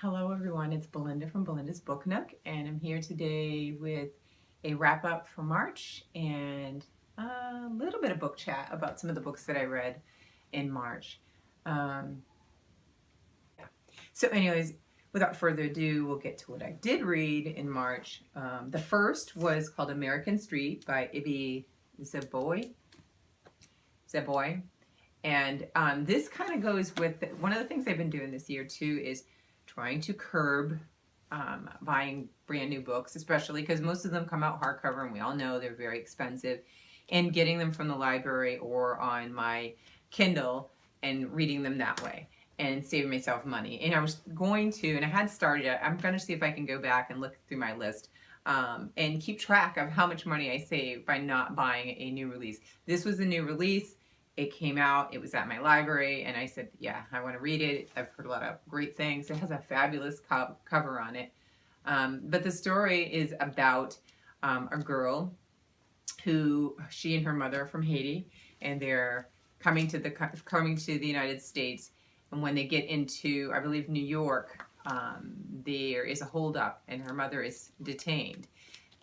Hello everyone, it's Belinda from Belinda's Book Nook, and I'm here today with a wrap up for March and a little bit of book chat about some of the books that I read in March. Um, yeah. So anyways, without further ado, we'll get to what I did read in March. The first was called American Street by Ibi Zeboy. Zeboy. And this kind of goes with one of the things I've been doing this year too is trying to curb buying brand new books, especially because most of them come out hardcover and we all know they're very expensive, and getting them from the library or on my Kindle and reading them that way and saving myself money. And I was going to, and I had started it, I'm going to see if I can go back and look through my list and keep track of how much money I save by not buying a new release. This was a new release. It came out, it was at my library, and I said, yeah, I want to read it. I've heard a lot of great things. It has a fabulous cover on it. But the story is about a girl who, she and her mother are from Haiti, and they're coming to the United States. And when they get into, I believe, New York, there is a holdup, and her mother is detained.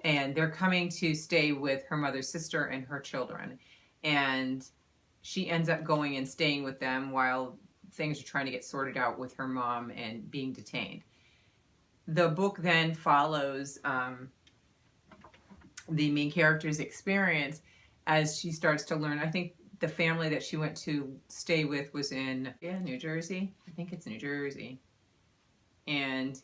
And they're coming to stay with her mother's sister and her children. And she ends up going and staying with them while things are trying to get sorted out with her mom and being detained. The book then follows the main character's experience as she starts to learn. I think the family that she went to stay with was in New Jersey. I think it's New Jersey. And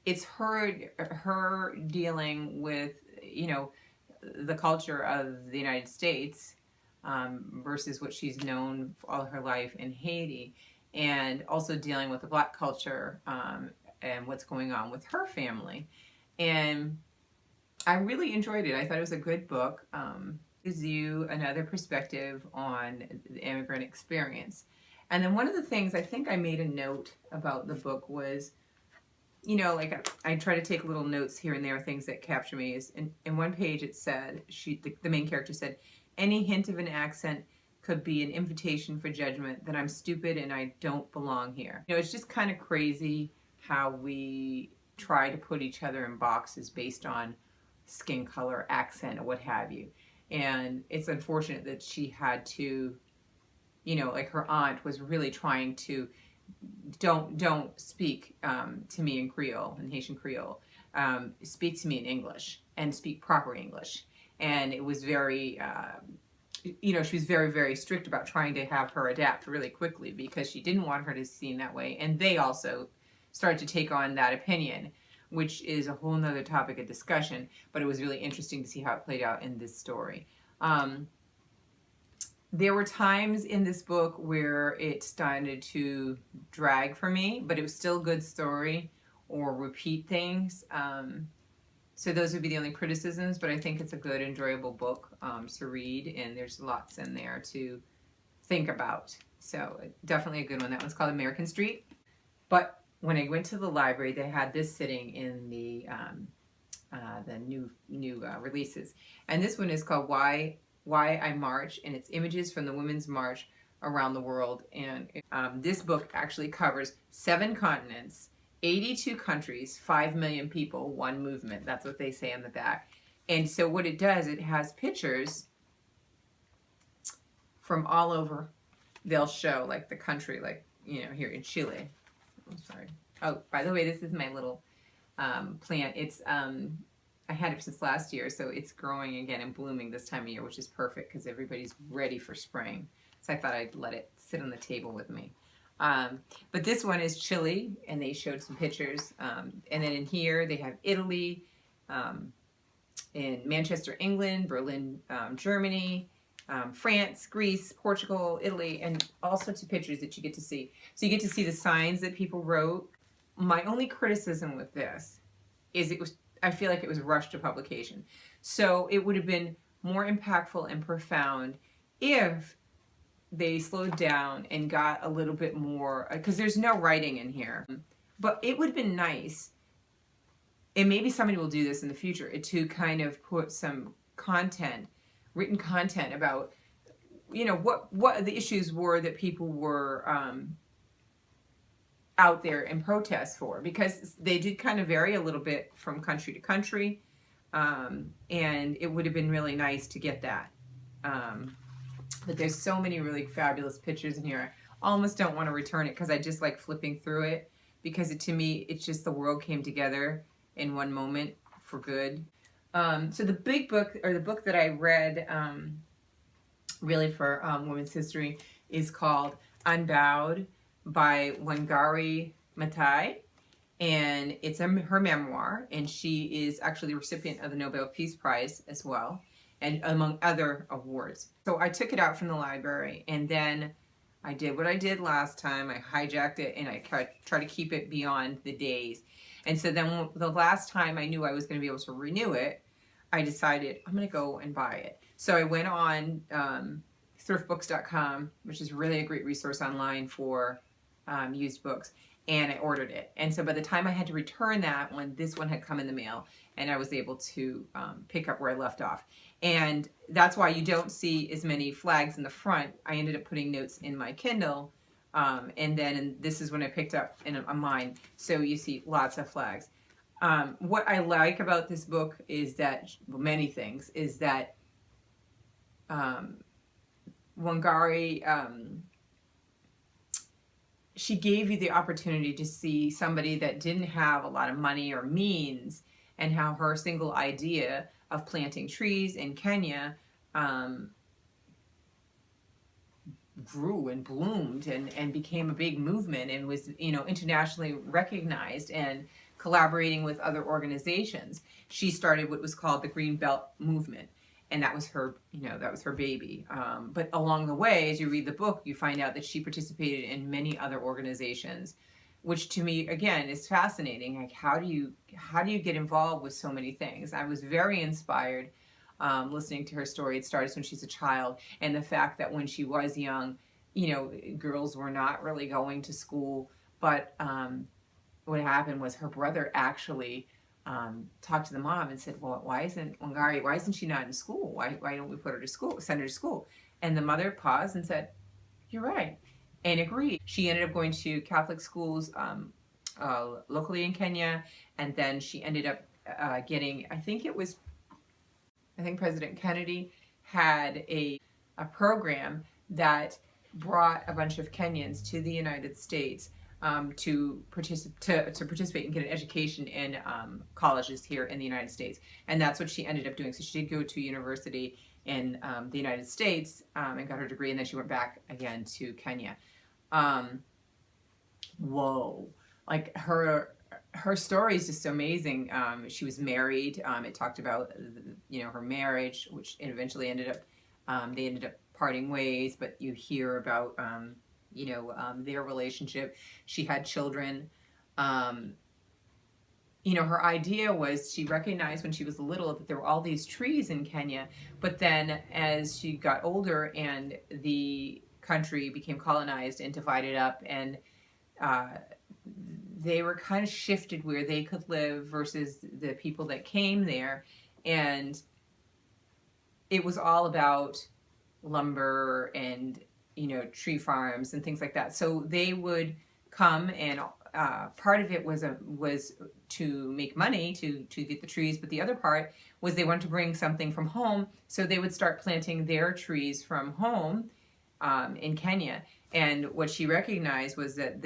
it's her dealing with, the culture of the United States versus what she's known for all her life in Haiti, and also dealing with the Black culture and what's going on with her family. And I really enjoyed it. I thought it was a good book. Gives you another perspective on the immigrant experience. And then one of the things I think I made a note about the book was, like I try to take little notes here and there, things that capture me. Is in one page it said, the main character said, any hint of an accent could be an invitation for judgment that I'm stupid and I don't belong here. It's just kind of crazy how we try to put each other in boxes based on skin color, accent, or what have you. And it's unfortunate that she had to, like her aunt was really trying to, don't speak to me in Creole, in Haitian Creole. Speak to me in English and speak proper English. And it was very, she was very, very strict about trying to have her adapt really quickly because she didn't want her to be seen that way. And they also started to take on that opinion, which is a whole nother topic of discussion, but it was really interesting to see how it played out in this story. There were times in this book where it started to drag for me, but it was still a good story or repeat things. So those would be the only criticisms, but I think it's a good, enjoyable book to read, and there's lots in there to think about. So definitely a good one. That one's called American Street. But when I went to the library, they had this sitting in the new releases, and this one is called Why I March, and it's images from the Women's March around the world. And this book actually covers 7 continents, 82 countries, 5 million people, one movement. That's what they say on the back. And so what it does, it has pictures from all over. They'll show like the country, like, here in Chile. I'm sorry. Oh, by the way, this is my little plant. It's, I had it since last year, so it's growing again and blooming this time of year, which is perfect because everybody's ready for spring. So I thought I'd let it sit on the table with me. But this one is Chile, and they showed some pictures. And then in here, they have Italy, in Manchester, England, Berlin, Germany, France, Greece, Portugal, Italy, and all sorts of pictures that you get to see. So you get to see the signs that people wrote. My only criticism with this is I feel like it was rushed to publication. So it would have been more impactful and profound if they slowed down and got a little bit more, because there's no writing in here. But it would have been nice, and maybe somebody will do this in the future, to kind of put some content, written content about, what the issues were that people were out there and protest for, because they did kind of vary a little bit from country to country. And it would have been really nice to get that. But there's so many really fabulous pictures in here. I almost don't want to return it because I just like flipping through it, because to me, it's just the world came together in one moment for good. So the big book, or the book that I read really for women's history, is called Endowed by Wangari Matai. And it's her memoir, and she is actually the recipient of the Nobel Peace Prize as well, and among other awards. So I took it out from the library, and then I did what I did last time. I hijacked it, and I try to keep it beyond the days. And so then the last time I knew I was going to be able to renew it, I decided I'm going to go and buy it. So I went on thriftbooks.com, which is really a great resource online for used books, and I ordered it. And so by the time I had to return that one, this one had come in the mail, and I was able to pick up where I left off. And that's why you don't see as many flags in the front. I ended up putting notes in my Kindle, and then this is when I picked up on mine. So you see lots of flags. What I like about this book is that, well, many things, is that Wangari, she gave you the opportunity to see somebody that didn't have a lot of money or means, and how her single idea of planting trees in Kenya grew and bloomed and became a big movement, and was, internationally recognized, and collaborating with other organizations. She started what was called the Green Belt Movement. And that was her, that was her baby. But along the way, as you read the book, you find out that she participated in many other organizations, which to me, again, is fascinating. Like, how do you get involved with so many things? I was very inspired listening to her story. It started when she's a child, and the fact that when she was young, girls were not really going to school. But what happened was her brother actually talked to the mom and said, well, why isn't she not in school? Why don't we put her to school, send her to school? And the mother paused and said, you're right, and agreed. She ended up going to Catholic schools locally in Kenya, and then she ended up getting, I think President Kennedy had a program that brought a bunch of Kenyans to the United States to participate and get an education in colleges here in the United States. And that's what she ended up doing. So she did go to university in the United States and got her degree, and then she went back again to Kenya. Whoa. Like, her story is just amazing. She was married. It talked about, her marriage, which eventually ended up, they ended up parting ways, but you hear about, their relationship. She had children. Her idea was, she recognized when she was little that there were all these trees in Kenya, but then as she got older and the country became colonized and divided up, and they were kind of shifted where they could live versus the people that came there, and it was all about lumber and tree farms and things like that. So they would come, and part of it was to make money to get the trees, but the other part was they wanted to bring something from home, so they would start planting their trees from home in Kenya. And what she recognized was that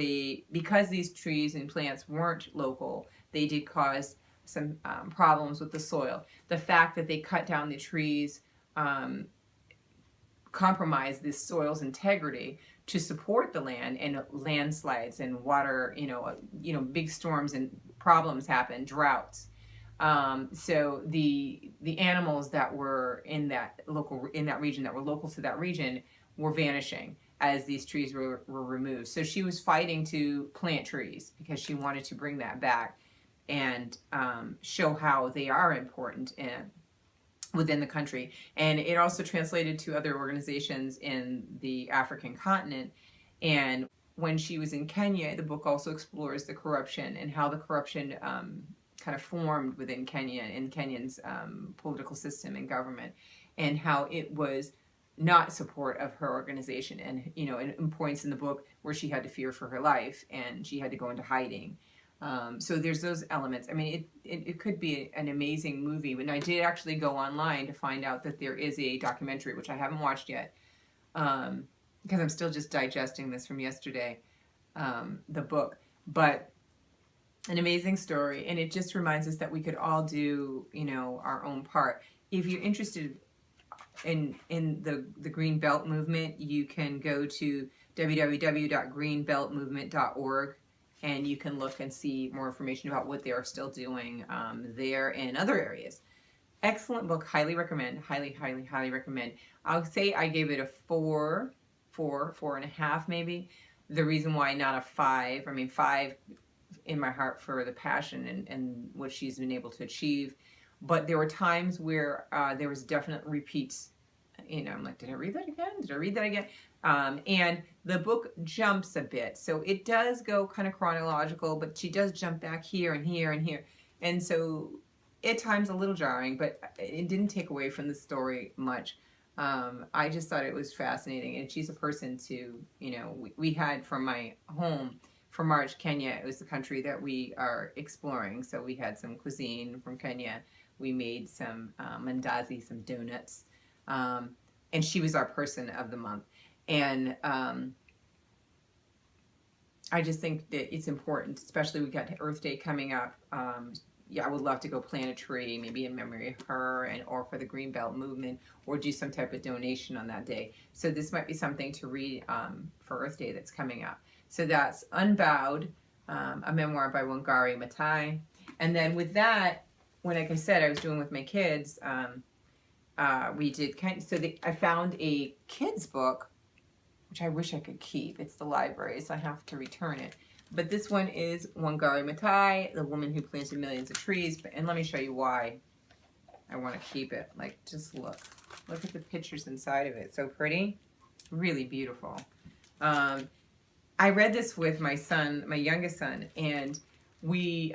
because these trees and plants weren't local, they did cause some problems with the soil. The fact that they cut down the trees compromise this soil's integrity to support the land, and landslides and water, big storms and problems happen, droughts. So the animals that were in that region, that were local to that region, were vanishing as these trees were removed. So she was fighting to plant trees because she wanted to bring that back and show how they are important within the country. And it also translated to other organizations in the African continent. And when she was in Kenya, the book also explores the corruption and how the corruption kind of formed within Kenya and Kenyan's political system and government, and how it was not support of her organization, and in points in the book where she had to fear for her life and she had to go into hiding. So there's those elements. I mean, it could be an amazing movie, and I did actually go online to find out that there is a documentary, which I haven't watched yet, because I'm still just digesting this from yesterday, the book. But an amazing story, and it just reminds us that we could all do, our own part. If you're interested in the Green Belt movement, you can go to www.greenbeltmovement.org, and you can look and see more information about what they are still doing there and other areas. Excellent book, highly recommend, highly, highly, highly recommend. I'll say I gave it a 4.5 maybe. The reason why not a 5, I mean 5 in my heart for the passion and what she's been able to achieve. But there were times where there was definite repeats. I'm like, did I read that again? Did I read that again? And the book jumps a bit. So it does go kind of chronological, but she does jump back here and here and here. And so at times a little jarring, but it didn't take away from the story much. I just thought it was fascinating. And she's a person to, we had from my home, for March, Kenya, it was the country that we are exploring. So we had some cuisine from Kenya. We made some mandazi, some donuts. And she was our person of the month. And I just think that it's important, especially we got Earth Day coming up. Yeah, I would love to go plant a tree, maybe in memory of her, or for the Green Belt movement, or do some type of donation on that day. So this might be something to read for Earth Day that's coming up. So that's Endowed, a memoir by Wangari Matai. And then with that, like I said, I was doing with my kids, we did I found a kid's book, which I wish I could keep. It's the library, so I have to return it. But this one is Wangari Matai, the woman who planted millions of trees. And let me show you why I want to keep it. Like, just look at the pictures inside of it. So pretty, really beautiful. I read this with my son, my youngest son, and we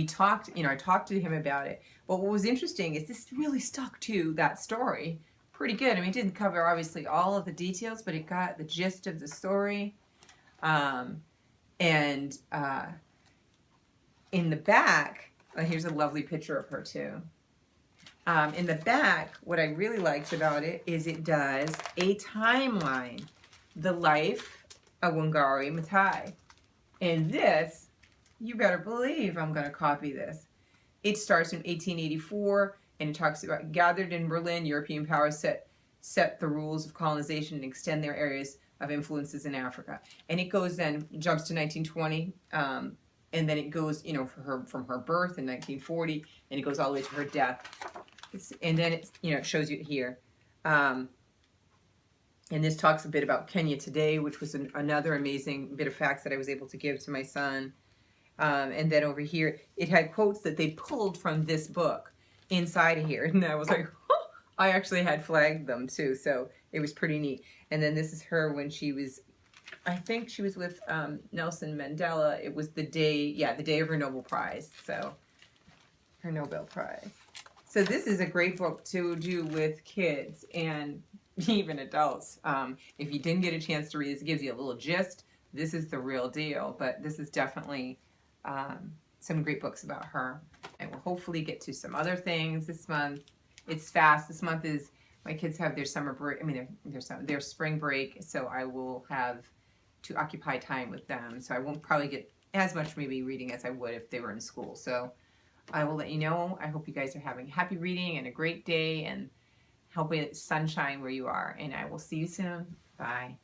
talked, I talked to him about it. But what was interesting is this really stuck to that story pretty good. I mean, it didn't cover, obviously, all of the details, but it got the gist of the story. In the back, here's a lovely picture of her, too. In the back, what I really liked about it is it does a timeline, the life of Wangari Matai. And this, you better believe I'm going to copy this. It starts in 1884, and it talks about gathered in Berlin, European powers set the rules of colonization and extend their areas of influences in Africa. And it goes then, jumps to 1920, and then it goes, from her birth in 1940, and it goes all the way to her death. And then it shows you here. And this talks a bit about Kenya today, which was another amazing bit of facts that I was able to give to my son. And then over here, it had quotes that they pulled from this book inside of here. And I was like, oh, I actually had flagged them too. So it was pretty neat. And then this is her when she was, I think she was with Nelson Mandela. It was the day of her Nobel Prize. So her Nobel Prize. So this is a great book to do with kids and even adults. If you didn't get a chance to read this, it gives you a little gist. This is the real deal. But this is definitely some great books about her. And we'll hopefully get to some other things this month. It's fast. This month is, my kids have their summer break, their spring break, so I will have to occupy time with them. So I won't probably get as much maybe reading as I would if they were in school. So I will let you know. I hope you guys are having happy reading and a great day, and hoping it's sunshine where you are. And I will see you soon. Bye.